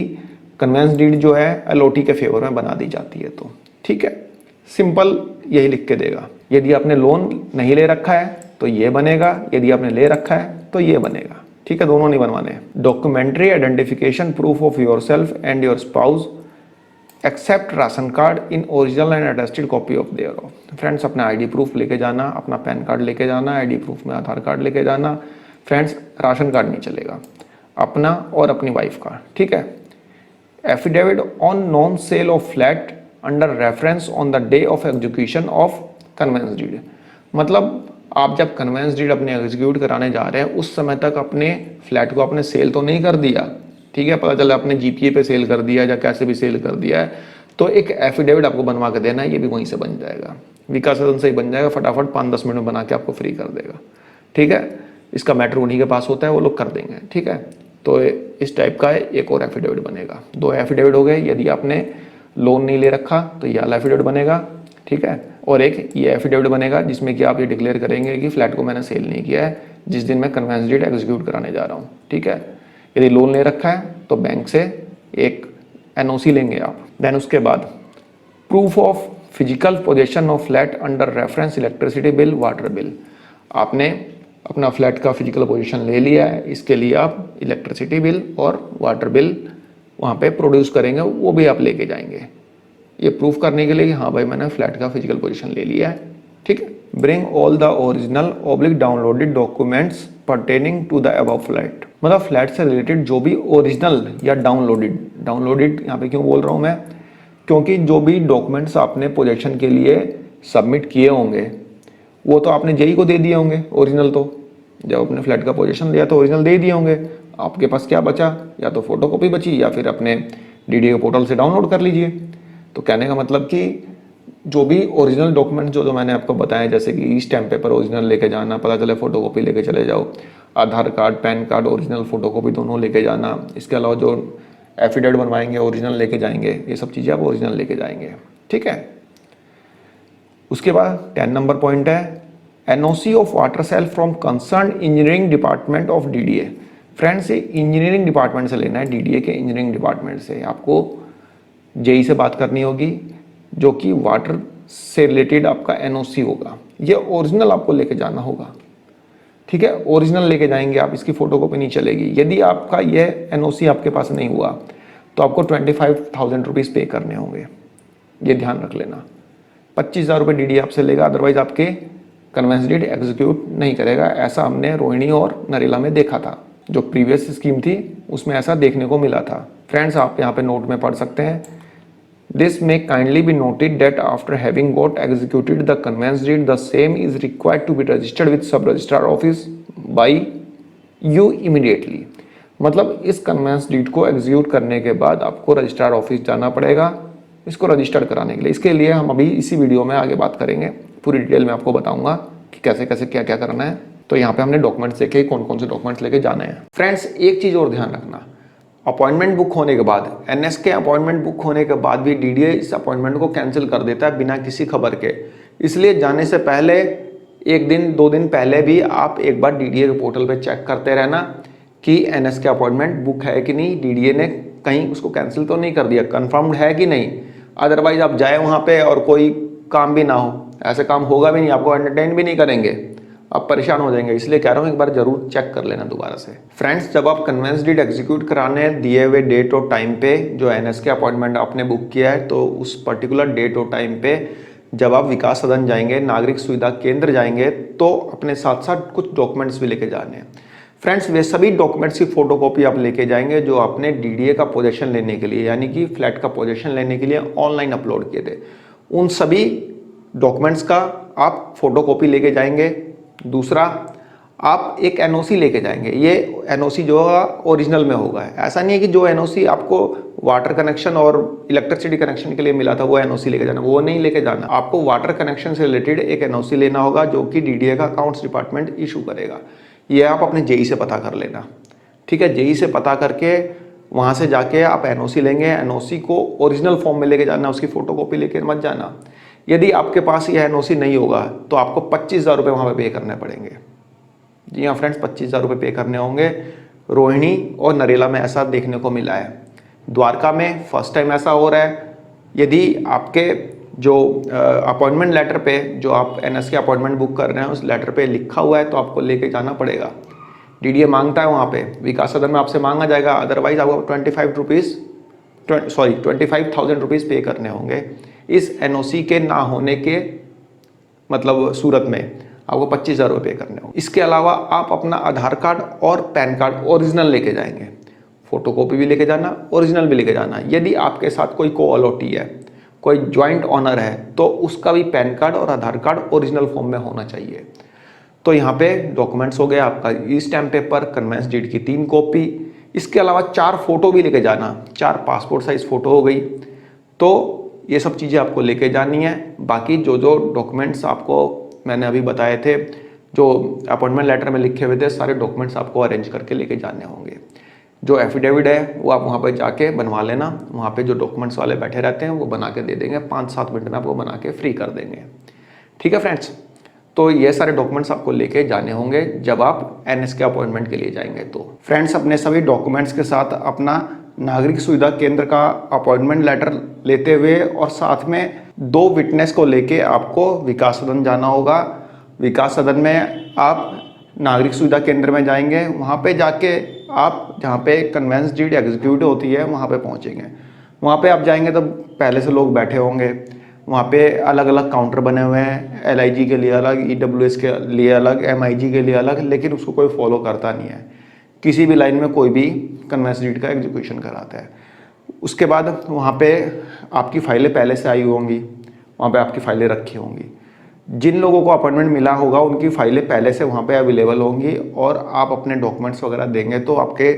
कन्वेंस डीड जो है एलओटी के फेवर में बना दी जाती है। तो ठीक है, सिंपल यही लिख के देगा। यदि आपने लोन नहीं ले रखा है तो ये बनेगा, यदि आपने ले रखा है तो ये बनेगा। ठीक है, दोनों नहीं बनवाने। Documentary identification proof of your self and your spouse except ration card in original and attested copy of thereof. Friends, अपना आईडी प्रूफ लेके जाना, अपना पैन कार्ड लेके जाना, आईडी प्रूफ में आधार कार्ड लेके जाना। फ्रेंड्स, राशन कार्ड नहीं चलेगा, अपना और अपनी वाइफ का। ठीक है। Affidavit on non sale of flat under reference on the day of execution of conveyance deed. मतलब आप जब कन्वेंस डीड अपने एग्जीक्यूट कराने जा रहे हैं उस समय तक अपने फ्लैट को आपने सेल तो नहीं कर दिया। ठीक है, पता चला आपने जीपीए पे सेल कर दिया या कैसे भी सेल कर दिया है, तो एक एफिडेविट आपको बनवा के देना है। ये भी वहीं से बन जाएगा, विकास सदन से ही बन जाएगा, फटाफट 5-10 मिनट में बना के आपको फ्री कर देगा। ठीक है, इसका मैटर उन्हीं के पास होता है, वो लोग कर देंगे। ठीक है, तो इस टाइप का एक और एफिडेविट बनेगा। 2 एफिडेविट हो गए। यदि आपने लोन नहीं ले रखा तो ये वाला एफिडेविट बनेगा। ठीक है, और एक ये एफिडेविट बनेगा जिसमें कि आप ये डिक्लेयर करेंगे कि फ्लैट को मैंने सेल नहीं किया है जिस दिन मैं कन्वेंस डीड एग्जीक्यूट कराने जा रहा हूँ। ठीक है, यदि लोन ले रखा है तो बैंक से एक एनओसी लेंगे आप। देन उसके बाद proof of physical possession of flat under reference electricity bill, water bill. आपने अपना फ्लैट का फिजिकल पोजीशन ले लिया है, इसके लिए आप इलेक्ट्रिसिटी बिल और वाटर बिल वहाँ पे प्रोड्यूस करेंगे, वो भी आप लेके जाएंगे ये प्रूफ करने के लिए कि हाँ भाई मैंने फ्लैट का फिजिकल पोजीशन ले लिया है। ठीक है। Bring all the original oblique downloaded documents pertaining to the above flat. मतलब फ्लैट से रिलेटेड जो भी ओरिजिनल या डाउनलोडेड यहाँ पे क्यों बोल रहा हूँ मैं, क्योंकि जो भी डॉक्यूमेंट्स आपने पोजेशन के लिए सबमिट किए होंगे वो तो आपने जेई को दे दिए होंगे ओरिजिनल। तो जब आपने फ्लैट का पोजीशन लिया तो ओरिजिनल दे दिए होंगे। आपके पास क्या बचा, या तो फोटोकॉपी बची या फिर अपने डीडीए पोर्टल से डाउनलोड कर लीजिए। तो कहने का मतलब कि जो भी ओरिजिनल डॉक्यूमेंट जो मैंने आपको बताया, जैसे कि स्टैम्प पेपर ओरिजिनल लेके जाना, पता चले फोटोकॉपी लेके चले जाओ, Aadhaar card PAN card original photocopy दोनों लेके जाना, इसके अलावा जो एफिडेविट बनवाएंगे ओरिजिनल लेके जाएंगे, ये सब चीज़ें आप ओरिजिनल लेके जाएंगे। ठीक है। उसके बाद 10 नंबर पॉइंट है NOC of water cell from concern engineering department of DDA. Friends, ये इंजीनियरिंग डिपार्टमेंट से लेना है, डीडीए के इंजीनियरिंग डिपार्टमेंट से। आपको जेई से बात करनी होगी जो कि वाटर से रिलेटेड आपका एनओसी होगा, ये ओरिजिनल आपको लेके जाना होगा। ठीक है, ओरिजिनल लेके जाएंगे आप, इसकी फोटोकॉपी नहीं चलेगी। यदि आपका ये एनओसी आपके पास नहीं हुआ तो आपको 25,000 रुपीज़ पे करने होंगे, ये ध्यान रख लेना। 25,000 रुपये डीडी आपसे लेगा, अदरवाइज आपके कन्वेंस डीड एग्जीक्यूट नहीं करेगा। ऐसा हमने रोहिणी और नरेला में देखा था, जो प्रीवियस स्कीम थी उसमें ऐसा देखने को मिला था। फ्रेंड्स, आप यहाँ पे नोट में पढ़ सकते हैं, this may kindly be noted that after having got executed the conveyance deed, the same is required to be registered with sub registrar office by you immediately। मतलब इस कन्वेंस डीड को एग्जीक्यूट करने के बाद आपको रजिस्ट्रार ऑफिस जाना पड़ेगा इसको रजिस्टर्ड कराने के लिए। इसके लिए हम अभी इसी वीडियो में आगे बात करेंगे, पूरी डिटेल में आपको बताऊंगा कि कैसे कैसे क्या क्या करना है। तो यहाँ पे हमने डॉक्यूमेंट्स देखे, कौन कौन से डॉक्यूमेंट्स लेके जाने हैं। फ्रेंड्स, एक चीज़ और ध्यान रखना, अपॉइंटमेंट बुक होने के बाद, एनएस के अपॉइंटमेंट बुक होने के बाद भी डीडीए इस अपॉइंटमेंट को कैंसिल कर देता है बिना किसी खबर के। इसलिए जाने से पहले 1 दिन 2 दिन पहले भी आप एक बार डीडीए के पोर्टल पे चेक करते रहना कि एनएस के अपॉइंटमेंट बुक है कि नहीं, डीडीए ने कहीं उसको कैंसिल तो नहीं कर दिया, कंफर्म्ड है कि नहीं। अदरवाइज आप जाए वहाँ पे और कोई काम भी ना हो, ऐसे काम होगा भी नहीं, आपको एंटरटेन भी नहीं करेंगे, आप परेशान हो जाएंगे। इसलिए कह रहा हूँ एक बार जरूर चेक कर लेना दोबारा से। फ्रेंड्स, जब आप कन्वेंस डीड एग्जीक्यूट कराने दिए हुए डेट और टाइम पे जो एनएस के अपॉइंटमेंट आपने बुक किया है, तो उस पर्टिकुलर डेट और टाइम पे जब आप विकास सदन जाएंगे, नागरिक सुविधा केंद्र जाएंगे, तो अपने साथ साथ कुछ डॉक्यूमेंट्स भी लेके जाने हैं। फ्रेंड्स, वे सभी डॉक्यूमेंट्स की फोटोकॉपी आप लेके जाएंगे जो आपने डीडीए का पोजेशन लेने के लिए, यानी कि फ्लैट का पोजेशन लेने के लिए ऑनलाइन अपलोड किए थे, उन सभी डॉक्यूमेंट्स का आप फोटोकॉपी लेके जाएंगे। दूसरा, आप एक एनओसी लेके जाएंगे। ये एनओसी जो होगा ओरिजिनल में होगा। ऐसा नहीं है कि जो एनओसी आपको वाटर कनेक्शन और इलेक्ट्रिसिटी कनेक्शन के लिए मिला था वो एनओसी लेके जाना, वो नहीं लेके जाना। आपको वाटर कनेक्शन से रिलेटेड एक एनओसी लेना होगा जो कि डीडीए का अकाउंट्स डिपार्टमेंट इशू करेगा। ये आप अपने जेई से पता कर लेना। ठीक है, जेई से पता करके वहाँ से जाके आप एनओसी लेंगे। एनओसी को ओरिजिनल फॉर्म में लेके जाना, उसकी फोटोकॉपी लेके मत जाना। यदि आपके पास यह एनओसी नहीं होगा तो आपको 25,000 रुपये वहाँ पे पे करने पड़ेंगे। जी हाँ फ्रेंड्स, 25,000 रुपये पे करने होंगे। रोहिणी और नरेला में ऐसा देखने को मिला है। द्वारका में फर्स्ट टाइम ऐसा हो रहा है। यदि आपके जो अपॉइंटमेंट लेटर पे जो आप एनएस के अपॉइंटमेंट बुक कर रहे हैं उस लेटर पे लिखा हुआ है तो आपको लेके जाना पड़ेगा। डीडीए मांगता है वहाँ पे, विकास सदन में आपसे मांगा जाएगा, अदरवाइज आपको 25,000 रुपीज़ पे करने होंगे। इस एनओसी के ना होने के मतलब सूरत में आपको 25,000 रुपये करने होंगे। इसके अलावा आप अपना आधार कार्ड और पैन कार्ड ओरिजिनल लेके जाएंगे, फोटोकॉपी भी लेके जाना, ओरिजिनल भी लेके जाना। यदि आपके साथ कोई को अलॉटी है, कोई ज्वाइंट ऑनर है, तो उसका भी पैन कार्ड और आधार कार्ड ओरिजिनल फॉर्म में होना चाहिए। तो यहाँ पे डॉक्यूमेंट्स हो गए, आपका ई स्टैम्प पेपर, कन्वेंस डीड की 3 कॉपी, इसके अलावा 4 फोटो भी लेके जाना, 4 पासपोर्ट साइज फोटो हो गई। तो ये सब चीज़ें आपको लेके जानी है। बाकी जो जो डॉक्यूमेंट्स आपको मैंने अभी बताए थे, जो अपॉइंटमेंट लेटर में लिखे हुए थे, सारे डॉक्यूमेंट्स आपको अरेंज करके लेके जाने होंगे। जो एफिडेविट है वो आप वहाँ पे जाके बनवा लेना, वहाँ पे जो डॉक्यूमेंट्स वाले बैठे रहते हैं वो बना के दे देंगे, 5-7 मिनट में आपको बना के फ्री कर देंगे। ठीक है फ्रेंड्स, तो ये सारे डॉक्यूमेंट्स आपको लेके जाने होंगे जब आप एनएस के अपॉइंटमेंट के लिए जाएंगे। तो फ्रेंड्स, अपने सभी डॉक्यूमेंट्स के साथ अपना नागरिक सुविधा केंद्र का अपॉइंटमेंट लेटर लेते हुए और साथ में 2 विटनेस को लेके आपको विकास सदन जाना होगा। विकास सदन में आप नागरिक सुविधा केंद्र में जाएंगे, वहाँ पे जाके आप जहाँ पे कन्वेंस डीड एग्जीक्यूट होती है वहाँ पे पहुँचेंगे। वहाँ पे आप जाएंगे तो पहले से लोग बैठे होंगे, वहाँ पे अलग अलग काउंटर बने हुए हैं, LIG के लिए अलग, EWS के लिए अलग, MIG के लिए अलग, लेकिन उसको कोई फॉलो करता नहीं है। किसी भी लाइन में कोई भी कन्वेंस डीड का एग्जीक्यूशन कराता है। उसके बाद वहाँ पे आपकी फाइलें पहले से आई होंगी, वहाँ पे आपकी फाइलें रखी होंगी। जिन लोगों को अपॉइंटमेंट मिला होगा उनकी फाइलें पहले से वहाँ पे अवेलेबल होंगी और आप अपने डॉक्यूमेंट्स वगैरह देंगे तो आपके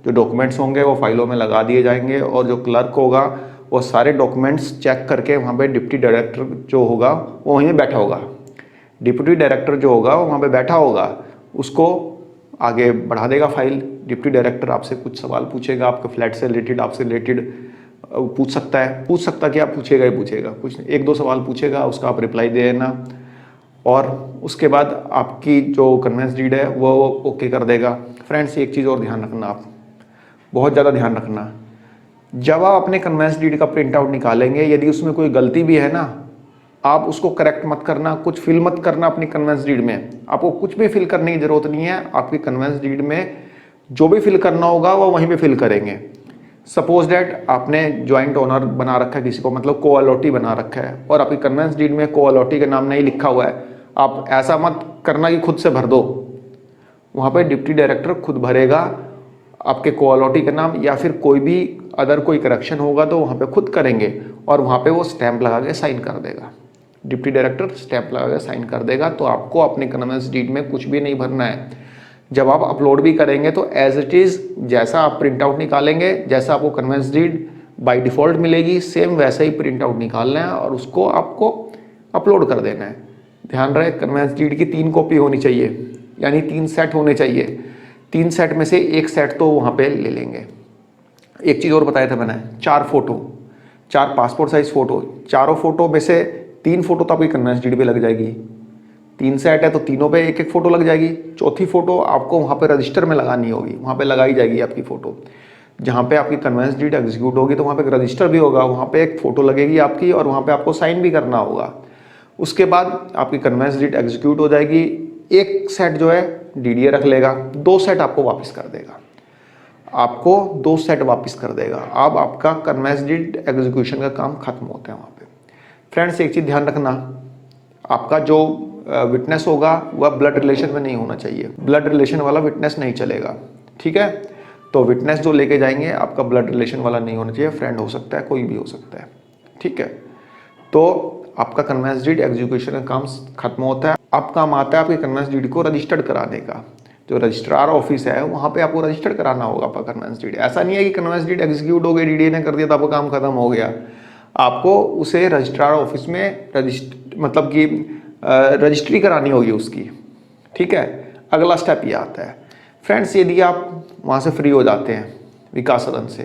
जो डॉक्यूमेंट्स होंगे वो फाइलों में लगा दिए जाएंगे और जो क्लर्क होगा वो सारे डॉक्यूमेंट्स चेक करके वहाँ पे डिप्टी डायरेक्टर जो होगा वो वहीं बैठा होगा। डिप्टी डायरेक्टर जो होगा वो वहाँ पे बैठा होगा, उसको आगे बढ़ा देगा फाइल। डिप्टी डायरेक्टर आपसे कुछ सवाल पूछेगा, आपके फ्लैट से रिलेटेड, आपसे रिलेटेड पूछ सकता क्या पूछेगा ही पूछेगा, कुछ 1-2 सवाल पूछेगा, उसका आप रिप्लाई दे देना और उसके बाद आपकी जो कन्वेंस डीड है वो ओके कर देगा। फ्रेंड्स, एक चीज़ और ध्यान रखना, आप बहुत ज़्यादा ध्यान रखना, जब आप अपने कन्वेंस डीड का प्रिंट आउट निकालेंगे, यदि उसमें कोई गलती भी है ना, आप उसको करेक्ट मत करना, कुछ फिल मत करना अपनी कन्वेंस डीड में। आपको कुछ भी फिल करने की जरूरत नहीं है। आपकी कन्वेंस डीड में जो भी फिल करना होगा वो वहीं पे फिल करेंगे। सपोज डैट आपने ज्वाइंट ओनर बना रखा है किसी को, मतलब को अलॉटी बना रखा है और आपकी कन्वेंस डीड में को अलॉटी का नाम नहीं लिखा हुआ है, आप ऐसा मत करना कि खुद से भर दो। वहाँ पे डिप्टी डायरेक्टर खुद भरेगा आपके को अलॉटी का नाम, या फिर कोई भी अदर कोई करेक्शन होगा तो वहाँ पे खुद करेंगे और वहाँ पे वो स्टैंप लगा के साइन कर देगा। डिप्टी डायरेक्टर स्टैंप लगा के साइन कर देगा। तो आपको अपने कन्वेंस डीड में कुछ भी नहीं भरना है। जब आप अपलोड भी करेंगे तो एज इट इज़ जैसा आप प्रिंट आउट निकालेंगे, जैसा आपको कन्वेंस डीड बाय डिफ़ॉल्ट मिलेगी, सेम वैसा ही प्रिंट आउट निकालना है और उसको आपको अपलोड कर देना है। ध्यान रहे, कन्वेंस डीड की 3 कॉपी होनी चाहिए, यानी 3 सेट होने चाहिए। 3 सेट में से 1 सेट तो वहाँ पे ले लेंगे। एक चीज़ और बताया था मैंने, 4 फोटो, 4 पासपोर्ट साइज फ़ोटो, चारों फोटो में से 3 फोटो तो आपकी कन्वेंस डीड पे लग जाएगी। 3 सेट है तो तीनों पे 1-1 फोटो लग जाएगी। चौथी फोटो आपको वहाँ पे रजिस्टर में लगानी होगी, वहाँ पे लगाई जाएगी आपकी फ़ोटो। जहाँ पे आपकी कन्वेंस डीड एग्जीक्यूट होगी तो वहाँ पे एक रजिस्टर भी होगा, वहाँ पे एक फ़ोटो लगेगी आपकी और वहाँ पे आपको साइन भी करना होगा। उसके बाद आपकी कन्वेंस डीड एग्जीक्यूट हो जाएगी। 1 सेट जो है DDA रख लेगा, 2 सेट आपको वापस कर देगा, आपको 2 सेट वापस कर देगा। अब आपका कन्वेंस डीड एग्जीक्यूशन का काम खत्म होता है वहाँ पे। फ्रेंड्स, एक चीज़ ध्यान रखना, आपका जो विटनेस होगा वह ब्लड रिलेशन में नहीं होना चाहिए। ब्लड रिलेशन वाला विटनेस नहीं चलेगा, ठीक है। तो विटनेस जो लेके जाएंगे आपका ब्लड रिलेशन वाला नहीं होना चाहिए, फ्रेंड हो सकता है, कोई भी हो सकता है, ठीक है। तो आपका कन्वेंस डीड एग्जीक्यूशन का काम खत्म होता है। अब काम आता है आपके कन्वेंस डीड को रजिस्टर्ड कराने का। जो रजिस्ट्रार ऑफिस है वहाँ पे आपको रजिस्टर कराना होगा आपका कन्वेंस डीड। ऐसा नहीं है कि कन्वेंस डीड एग्जीक्यूट हो गई, DDA ने कर दिया तो आपका काम खत्म हो गया। आपको उसे रजिस्ट्रार ऑफिस में मतलब कि रजिस्ट्री करानी होगी उसकी, ठीक है। अगला स्टेप ये आता है फ्रेंड्स, यदि आप वहाँ से फ्री हो जाते हैं विकास सदन से,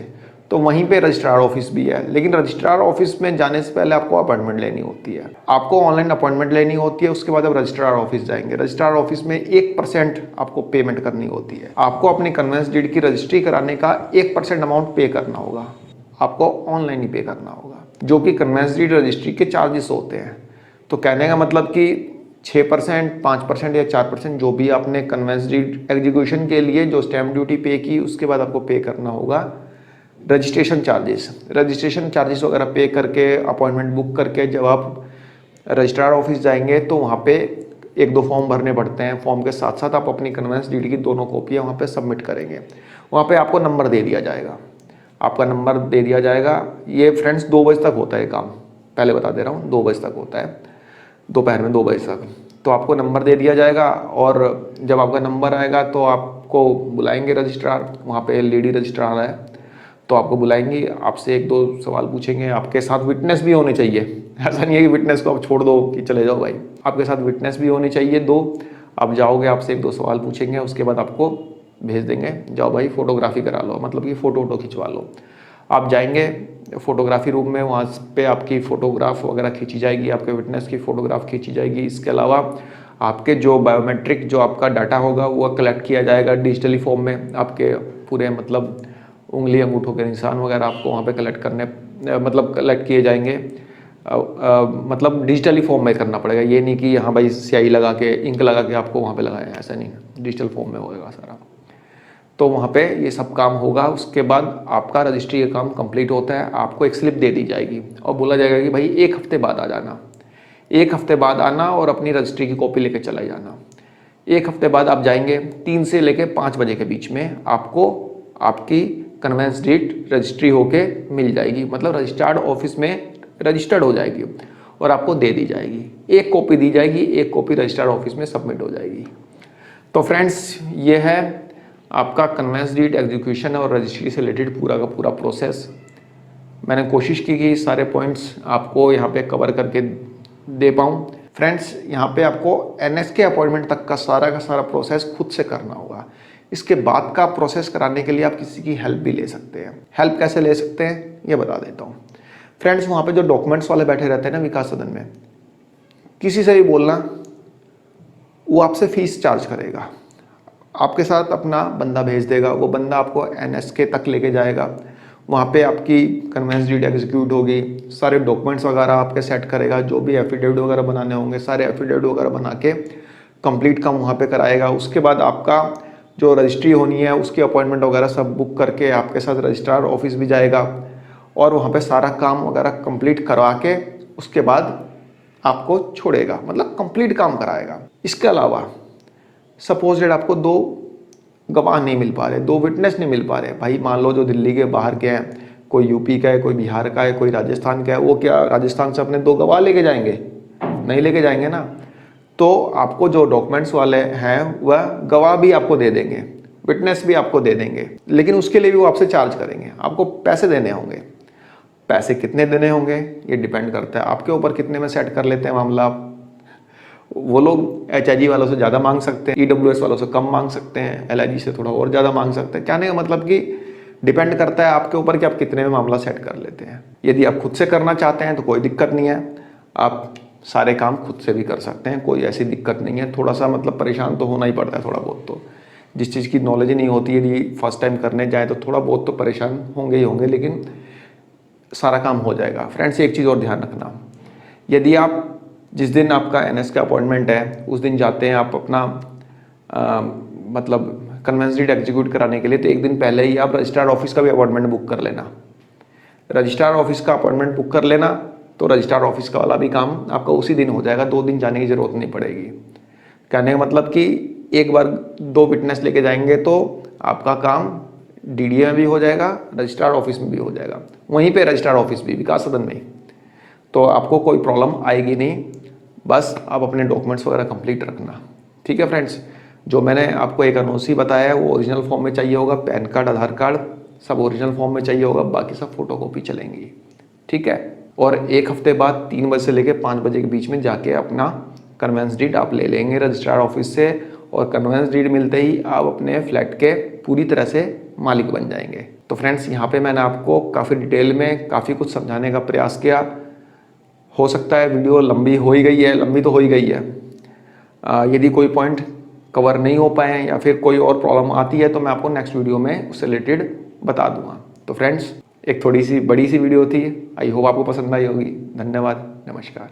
तो वहीं पे रजिस्ट्रार ऑफिस भी है, लेकिन रजिस्ट्रार ऑफिस में जाने से पहले आपको अपॉइंटमेंट लेनी होती है। आपको ऑनलाइन अपॉइंटमेंट लेनी होती है, उसके बाद आप रजिस्ट्रार ऑफिस जाएंगे। रजिस्ट्रार ऑफिस में 1% आपको पेमेंट करनी होती है। आपको अपनी कन्वेंस डीड की रजिस्ट्री कराने का 1% अमाउंट पे करना होगा। आपको ऑनलाइन ही पे करना होगा, जो कि कन्वेंस डीड रजिस्ट्री के चार्जेस होते हैं। तो कहने का मतलब कि 6%, 5% या 4% जो भी आपने कन्वेंस डीड एग्जीक्यूशन के लिए जो स्टैम्प ड्यूटी पे की, उसके बाद आपको पे करना होगा रजिस्ट्रेशन चार्जेस वगैरह पे करके, अपॉइंटमेंट बुक करके जब आप रजिस्ट्रार ऑफिस जाएंगे तो वहाँ पे 1-2 फॉर्म भरने पड़ते हैं। फॉर्म के साथ साथ आप अपनी कन्वेंस डीड की दोनों कॉपियाँ वहाँ पे सबमिट करेंगे। वहाँ पे आपको नंबर दे दिया जाएगा, आपका नंबर दे दिया जाएगा। ये फ्रेंड्स 2 बजे तक होता है काम, पहले बता दे रहा हूँ, 2 बजे तक होता है, दोपहर में 2 बजे तक। तो आपको नंबर दे दिया जाएगा और जब आपका नंबर आएगा तो आपको बुलाएंगे रजिस्ट्रार, वहाँ पे लेडी रजिस्ट्रार है, तो आपको बुलाएंगे, आपसे 1-2 सवाल पूछेंगे। आपके साथ विटनेस भी होने चाहिए, ऐसा नहीं है कि विटनेस को आप छोड़ दो कि चले जाओ भाई, आपके साथ विटनेस भी होनी चाहिए 2। आप जाओगे, आपसे 1-2 सवाल पूछेंगे, उसके बाद आपको भेज देंगे, जाओ भाई फोटोग्राफी करा लो, मतलब कि फ़ोटो खिंचवा लो। आप जाएंगे फोटोग्राफी रूम में, वहाँ पे आपकी फ़ोटोग्राफ वगैरह खींची जाएगी, आपके विटनेस की फ़ोटोग्राफ खींची जाएगी। इसके अलावा आपके जो बायोमेट्रिक जो आपका डाटा होगा वो कलेक्ट किया जाएगा डिजिटली फॉर्म में। आपके पूरे मतलब उंगली अंगूठों के निशान वगैरह आपको वहाँ पे कलेक्ट किए जाएंगे। मतलब डिजिटली फॉर्म में करना पड़ेगा, ये नहीं कि हाँ भाई स्याही लगा के, इंक लगा के आपको वहाँ पे लगाया है, ऐसा नहीं, डिजिटल फॉर्म में होगा सारा। तो वहाँ पे ये सब काम होगा। उसके बाद आपका रजिस्ट्री का काम कंप्लीट होता है, आपको एक स्लिप दे दी जाएगी और बोला जाएगा कि भाई 1 हफ्ते बाद आ जाना, 1 हफ्ते बाद आना और अपनी रजिस्ट्री की कॉपी लेके चला जाना। 1 हफ्ते बाद आप जाएंगे, 3 से लेके 5 बजे के बीच में आपको आपकी कन्वेंस डीड रजिस्ट्री होके मिल जाएगी, मतलब रजिस्टर्ड ऑफिस में रजिस्टर्ड हो जाएगी और आपको दे दी जाएगी। 1 कॉपी दी जाएगी, 1 कॉपी रजिस्टर्ड ऑफिस में सबमिट हो जाएगी। तो फ्रेंड्स ये है आपका कन्वेंस डीड एग्जीक्यूशन और रजिस्ट्री से रिलेटेड पूरा का पूरा प्रोसेस। मैंने कोशिश की कि सारे पॉइंट्स आपको यहाँ पे कवर करके दे पाऊँ। फ्रेंड्स यहाँ पे आपको एनएस के अपॉइंटमेंट तक का सारा प्रोसेस खुद से करना होगा। इसके बाद का प्रोसेस कराने के लिए आप किसी की हेल्प भी ले सकते हैं। हेल्प कैसे ले सकते हैं ये बता देता हूँ। फ्रेंड्स वहाँ पे जो डॉक्यूमेंट्स वाले बैठे रहते हैं ना विकास सदन में, किसी से भी बोलना, वो आपसे फीस चार्ज करेगा, आपके साथ अपना बंदा भेज देगा, वो बंदा आपको एनएस के तक लेके जाएगा। वहाँ पे आपकी कन्वेंस डीड एग्जीक्यूट होगी, सारे डॉक्यूमेंट्स वगैरह आपके सेट करेगा, जो भी एफिडेविट वगैरह बनाने होंगे सारे एफिडेविट वगैरह बना के कंप्लीट काम वहाँ पे कराएगा। उसके बाद आपका जो रजिस्ट्री होनी है उसकी अपॉइंटमेंट वगैरह सब बुक करके आपके साथ रजिस्ट्रार ऑफिस भी जाएगा और वहाँ पे सारा काम वगैरह कंप्लीट करवा के उसके बाद आपको छोड़ेगा, मतलब कंप्लीट काम कराएगा। इसके अलावा सपोज डेट आपको 2 गवाह नहीं मिल पा रहे, 2 विटनेस नहीं मिल पा रहे, भाई मान लो जो दिल्ली के बाहर के हैं, कोई यूपी का है, कोई बिहार का है, कोई राजस्थान का है, वो क्या राजस्थान से अपने 2 गवाह लेके जाएंगे? नहीं लेके जाएंगे ना। तो आपको जो डॉक्यूमेंट्स वाले हैं वह गवाह भी आपको दे देंगे, विटनेस भी आपको दे देंगे, लेकिन उसके लिए भी वो आपसे चार्ज करेंगे, आपको पैसे देने होंगे। पैसे कितने देने होंगे ये डिपेंड करता है आपके ऊपर, कितने में सेट कर लेते हैं मामला। वो लोग एचआईजी वालों से ज़्यादा मांग सकते हैं, ईडब्ल्यूएस वालों से कम मांग सकते हैं, एलआईजी से थोड़ा और ज़्यादा मांग सकते हैं। कहने का मतलब कि डिपेंड करता है आपके ऊपर कि आप कितने में मामला सेट कर लेते हैं। यदि आप खुद से करना चाहते हैं तो कोई दिक्कत नहीं है, आप सारे काम खुद से भी कर सकते हैं, कोई ऐसी दिक्कत नहीं है। थोड़ा सा मतलब परेशान तो होना ही पड़ता है थोड़ा बहुत, तो जिस चीज़ की नॉलेज ही नहीं होती है, यदि फर्स्ट टाइम करने जाए तो थोड़ा बहुत तो परेशान होंगे ही होंगे, लेकिन सारा काम हो जाएगा। फ्रेंड्स एक चीज़ और ध्यान रखना, यदि आप जिस दिन आपका एनएस का अपॉइंटमेंट है उस दिन जाते हैं आप अपना मतलब कन्वेंस डीड एग्जीक्यूट कराने के लिए, तो 1 दिन पहले ही आप रजिस्ट्रार ऑफिस का भी अपॉइंटमेंट बुक कर लेना। रजिस्ट्रार ऑफिस का अपॉइंटमेंट बुक कर लेना तो रजिस्ट्रार ऑफिस का वाला भी काम आपका उसी दिन हो जाएगा, 2 दिन जाने की ज़रूरत नहीं पड़ेगी। कहने का मतलब कि एक बार 2 विटनेस लेके जाएंगे तो आपका काम डीडीए में भी हो जाएगा, रजिस्ट्रार ऑफिस में भी हो जाएगा, वहीं पे रजिस्ट्रार ऑफिस भी विकास सदन में, तो आपको कोई प्रॉब्लम आएगी नहीं। बस आप अपने डॉक्यूमेंट्स वगैरह कंप्लीट रखना, ठीक है फ्रेंड्स। जो मैंने आपको एक एनओसी बताया है वो ओरिजिनल फॉर्म में चाहिए होगा, पैन कार्ड, आधार कार्ड सब ओरिजिनल फॉर्म में चाहिए होगा, बाकी सब फोटोकॉपी चलेंगी, ठीक है। और 1 हफ्ते बाद 3 बजे से लेकर 5 बजे के बीच में जाके अपना कन्वेंस डीड आप ले लेंगे रजिस्ट्रार ऑफिस से, और कन्वेंस डीड मिलते ही आप अपने फ्लैट के पूरी तरह से मालिक बन जाएंगे। तो फ्रेंड्स यहाँ पे मैंने आपको काफ़ी डिटेल में काफ़ी कुछ समझाने का प्रयास किया। हो सकता है वीडियो लंबी हो ही गई है, लंबी तो हो ही गई है। यदि कोई पॉइंट कवर नहीं हो पाए या फिर कोई और प्रॉब्लम आती है तो मैं आपको नेक्स्ट वीडियो में उससे रिलेटेड बता दूंगा। तो फ्रेंड्स एक थोड़ी सी बड़ी सी वीडियो थी। आई होप आपको पसंद आई होगी। धन्यवाद, नमस्कार।